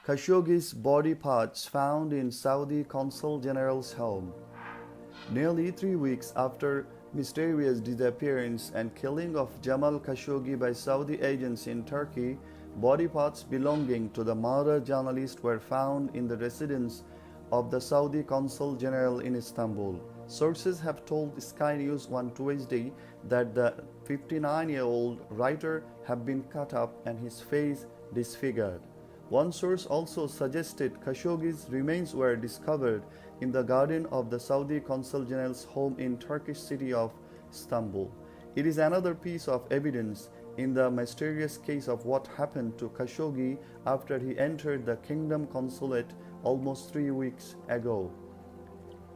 Khashoggi's body parts found in Saudi Consul General's home. Nearly 3 weeks after mysterious disappearance and killing of Jamal Khashoggi by Saudi agents in Turkey, body parts belonging to the murdered journalist were found in the residence of the Saudi Consul General in Istanbul. Sources have told Sky News on Tuesday that the 59-year-old writer had been cut up and his face disfigured. One source also suggested Khashoggi's remains were discovered in the garden of the Saudi Consul General's home in Turkish city of Istanbul. It is another piece of evidence in the mysterious case of what happened to Khashoggi after he entered the kingdom consulate almost 3 weeks ago.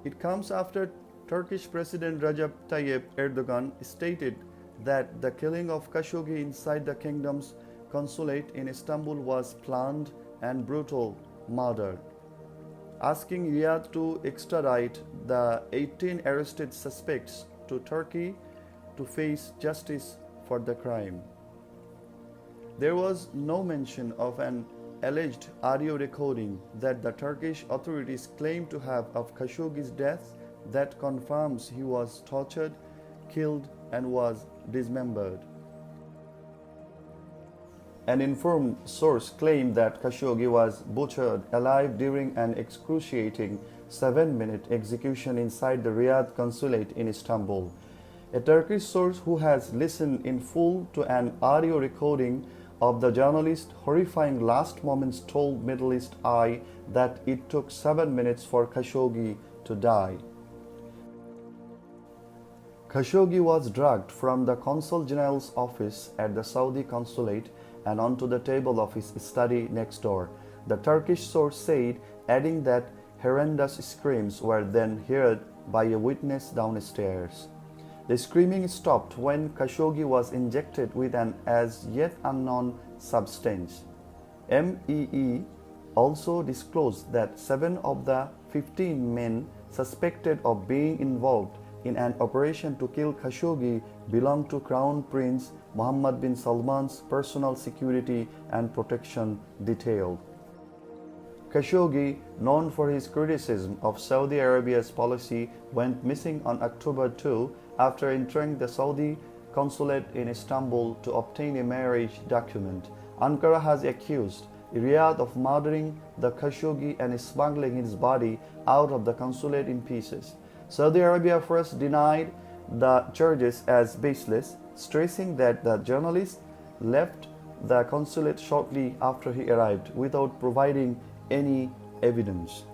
It comes after Turkish President Recep Tayyip Erdogan stated that the killing of Khashoggi inside the kingdom's consulate in Istanbul was planned and brutal murder, asking Riyadh to extradite the 18 arrested suspects to Turkey to face justice for the crime. There was no mention of an alleged audio recording that the Turkish authorities claim to have of Khashoggi's death that confirms he was tortured, killed, and was dismembered. An informed source claimed that Khashoggi was butchered alive during an excruciating 7-minute execution inside the Riyadh consulate in Istanbul. A Turkish source who has listened in full to an audio recording of the journalist's horrifying last moments told Middle East Eye that it took 7 minutes for Khashoggi to die. Khashoggi was dragged from the Consul General's office at the Saudi consulate and onto the table of his study next door, the Turkish source said, adding that horrendous screams were then heard by a witness downstairs. The screaming stopped when Khashoggi was injected with an as yet unknown substance. MEE also disclosed that 7 of the 15 men suspected of being involved in an operation to kill Khashoggi belonged to Crown Prince Mohammed bin Salman's personal security and protection detail. Khashoggi, known for his criticism of Saudi Arabia's policy, went missing on October 2 after entering the Saudi consulate in Istanbul to obtain a marriage document. Ankara has accused Riyadh of murdering the Khashoggi and smuggling his body out of the consulate in pieces. Saudi Arabia first denied the charges as baseless, stressing that the journalist left the consulate shortly after he arrived without providing any evidence.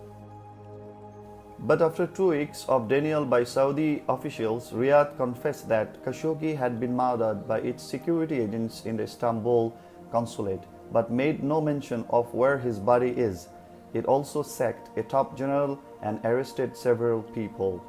But after 2 weeks of denial by Saudi officials, Riyadh confessed that Khashoggi had been murdered by its security agents in the Istanbul consulate, but made no mention of where his body is. It also sacked a top general and arrested several people.